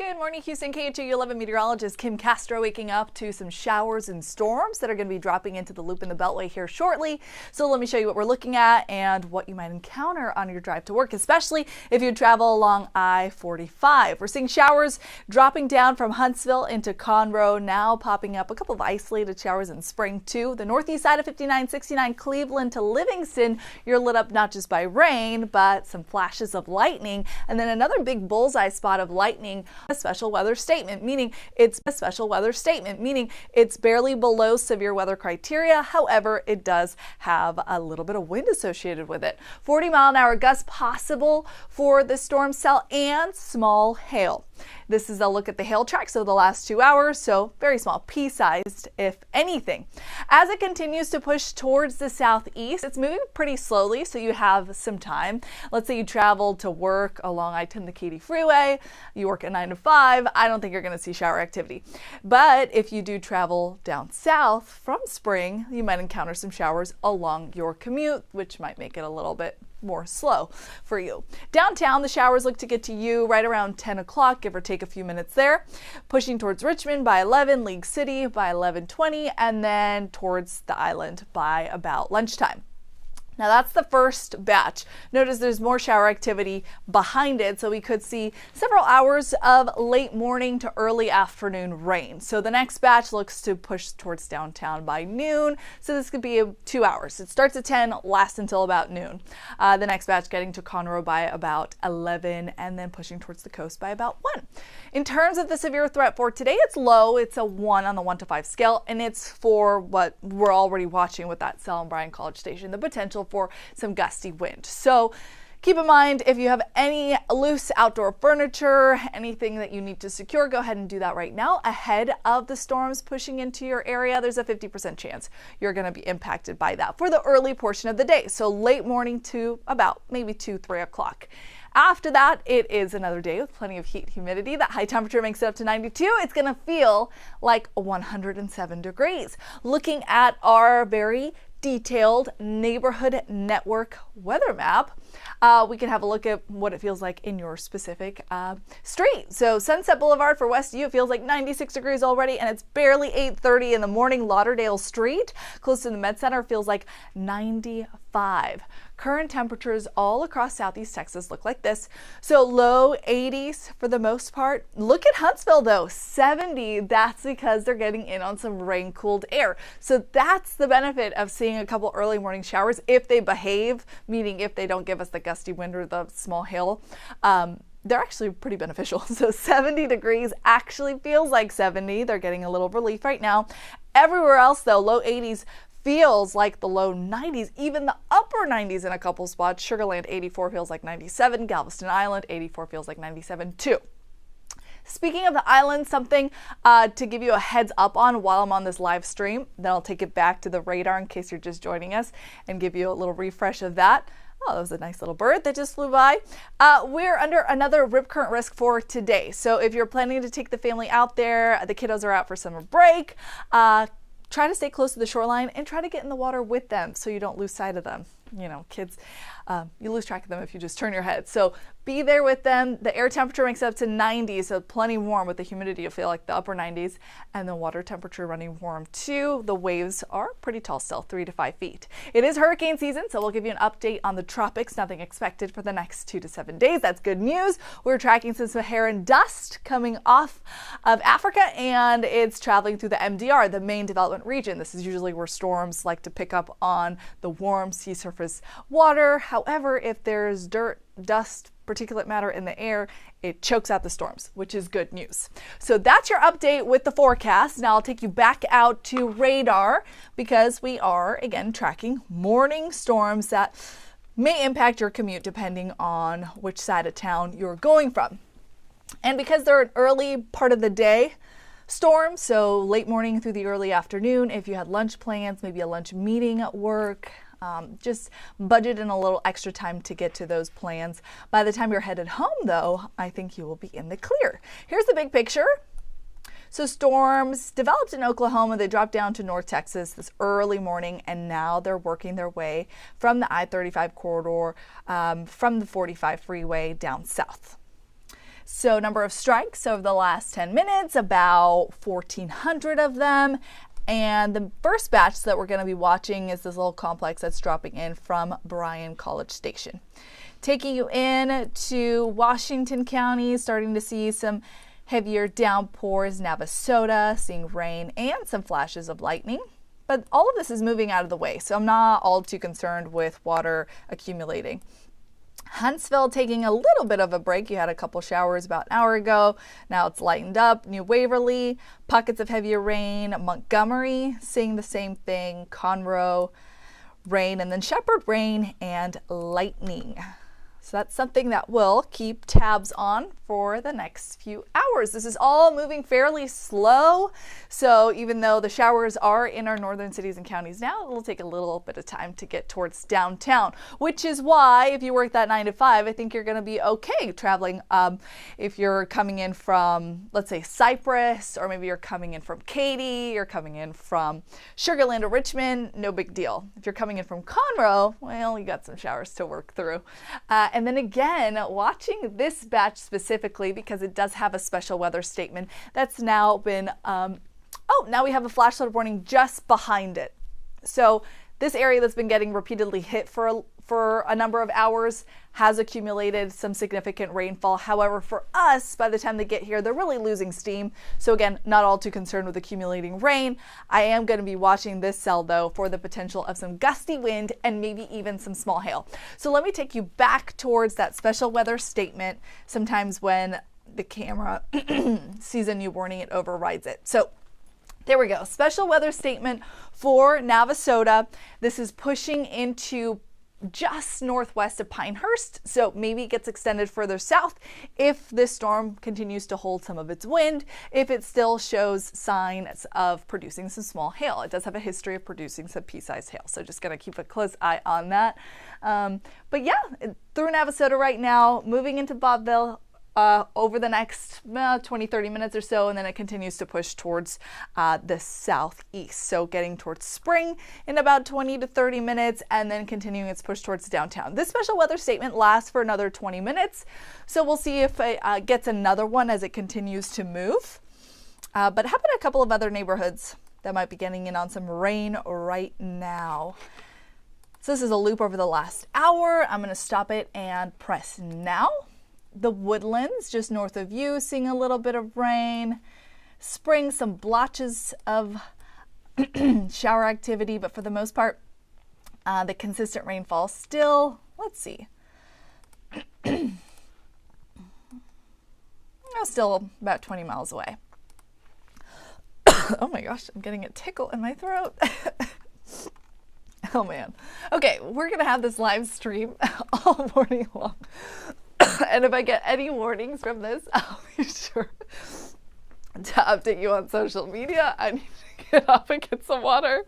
Good morning, Houston. KHOU 11 meteorologist Kim Castro waking up to some showers and storms that are going to be dropping into the loop in the Beltway here shortly. So let me show you what we're looking at and what you might encounter on your drive to work, especially if you travel along I-45. We're seeing showers dropping down from Huntsville into Conroe, now popping up a couple of isolated showers in Spring too. The northeast side of 59, 69 Cleveland to Livingston, you're lit up not just by rain, but some flashes of lightning, and then another big bullseye spot of lightning. A special weather statement, meaning it's barely below severe weather criteria. However, it does have a little bit of wind associated with it. 40-mile-an-hour gusts possible for the storm cell and small hail. This is a look at the hail tracks of the last 2 hours, so very small, pea-sized if anything. As it continues to push towards the southeast, it's moving pretty slowly, so you have some time. Let's say you travel to work along I-10 the Katy Freeway, you work at 9 to 5, I don't think you're going to see shower activity. But if you do travel down south from Spring, you might encounter some showers along your commute, which might make it a little bit more slow for you. Downtown, the showers look to get to you right around 10 o'clock, give or take a few minutes there. Pushing towards Richmond by 11, League City by 11:20, and then towards the island by about lunchtime. Now that's the first batch. Notice there's more shower activity behind it, so we could see several hours of late morning to early afternoon rain. So the next batch looks to push towards downtown by noon, so this could be 2 hours. It starts at 10, lasts until about noon. The next batch getting to Conroe by about 11, and then pushing towards the coast by about 1. In terms of the severe threat for today, it's low. It's a 1 on the 1 to 5 scale, and it's for what we're already watching with that cell in Bryan College Station, the potential for some gusty wind. So keep in mind, if you have any loose outdoor furniture, anything that you need to secure, go ahead and do that right now ahead of the storms pushing into your area. There's a 50% chance you're going to be impacted by that for the early portion of the day. So late morning to about maybe 2, 3 o'clock. After that, it is another day with plenty of heat, humidity. That high temperature makes it up to 92. It's going to feel like 107 degrees. Looking at our very detailed neighborhood network weather map, we can have a look at what it feels like in your specific street. So Sunset Boulevard for Westview, it feels like 96 degrees already, and it's barely 8:30 in the morning. Lauderdale Street, close to the Med Center, feels like 95. Current temperatures all across Southeast Texas look like this. So low 80s for the most part. Look at Huntsville though, 70. That's because they're getting in on some rain-cooled air. So that's the benefit of seeing a couple early morning showers if they behave, meaning if they don't give us the gusty wind or the small hail. They're actually pretty beneficial. So 70 degrees actually feels like 70. They're getting a little relief right now. Everywhere else though, low 80s feels like the low 90s, even the upper 90s in a couple spots. Sugar Land 84 feels like 97. Galveston Island 84 feels like 97 too. Speaking of the island, something to give you a heads up on while I'm on this live stream, then I'll take it back to the radar in case you're just joining us and give you a little refresh of that. Oh, that was a nice little bird that just flew by. We're under another rip current risk for today. So if you're planning to take the family out there, the kiddos are out for summer break, try to stay close to the shoreline and try to get in the water with them so you don't lose sight of them. You know, kids, you lose track of them if you just turn your head. So be there with them. The air temperature makes it up to 90, so plenty warm. With the humidity, you'll feel like the upper 90s, and the water temperature running warm too. The waves are pretty tall still, 3 to 5 feet. It is hurricane season, so we'll give you an update on the tropics. Nothing expected for the next 2 to 7 days. That's good news. We're tracking some Saharan dust coming off of Africa, and it's traveling through the MDR, the main development region. This is usually where storms like to pick up on the warm sea surface water. However, if there's dirt, dust, particulate matter in the air, it chokes out the storms, which is good news. So that's your update with the forecast. Now I'll take you back out to radar because we are again tracking morning storms that may impact your commute depending on which side of town you're going from. And because they're an early part of the day storm, so late morning through the early afternoon, if you had lunch plans, maybe a lunch meeting at work, just budget in a little extra time to get to those plans. By the time you're headed home though, I think you will be in the clear. Here's the big picture. So storms developed in Oklahoma, they dropped down to North Texas this early morning, and now they're working their way from the I-35 corridor, from the 45 freeway down south. So number of strikes over the last 10 minutes, about 1,400 of them. And the first batch that we're going to be watching is this little complex that's dropping in from Bryan College Station. Taking you in to Washington County, starting to see some heavier downpours, Navasota, seeing rain and some flashes of lightning. But all of this is moving out of the way, so I'm not all too concerned with water accumulating. Huntsville taking a little bit of a break. You had a couple showers about an hour ago. Now it's lightened up. New Waverly, pockets of heavier rain. Montgomery, seeing the same thing. Conroe, rain, and then Shepherd, rain and lightning. So that's something that we'll keep tabs on for the next few hours. This is all moving fairly slow. So even though the showers are in our northern cities and counties now, it will take a little bit of time to get towards downtown, which is why if you work that 9 to 5, I think you're going to be okay traveling. If you're coming in from, let's say, Cypress, or maybe you're coming in from Katy, you're coming in from Sugar Land or Richmond, no big deal. If you're coming in from Conroe, well, you got some showers to work through. And then again, watching this batch specifically, because it does have a special weather statement that's now been, now we have a flash flood warning just behind it. So this area that's been getting repeatedly hit for a number of hours has accumulated some significant rainfall. However, for us, by the time they get here, they're really losing steam. So again, not all too concerned with accumulating rain. I am going to be watching this cell though for the potential of some gusty wind and maybe even some small hail. So let me take you back towards that special weather statement. Sometimes when the camera sees a new warning, it overrides it. So there we go. Special weather statement for Navasota. This is pushing into just northwest of Pinehurst, so maybe it gets extended further south if this storm continues to hold some of its wind, if it still shows signs of producing some small hail. It does have a history of producing some pea-sized hail, so just going to keep a close eye on that. But yeah, through Navasota right now, moving into Bobville over the next 20-30 minutes or so, and then it continues to push towards the southeast. So getting towards spring in about 20 to 30 minutes, and then continuing its push towards downtown. This special weather statement lasts for another 20 minutes, so we'll see if it gets another one as it continues to move. But how about a couple of other neighborhoods that might be getting in on some rain right now? So this is a loop over the last hour. I'm going to stop it and press now. The Woodlands, just north of you, seeing a little bit of rain. Spring, some blotches of shower activity, but for the most part, the consistent rainfall still, let's see, still about 20 miles away. Oh my gosh, I'm getting a tickle in my throat. Oh man. Okay, we're going to have this live stream all morning long. And if I get any warnings from this, I'll be sure to update you on social media. I need to get up and get some water.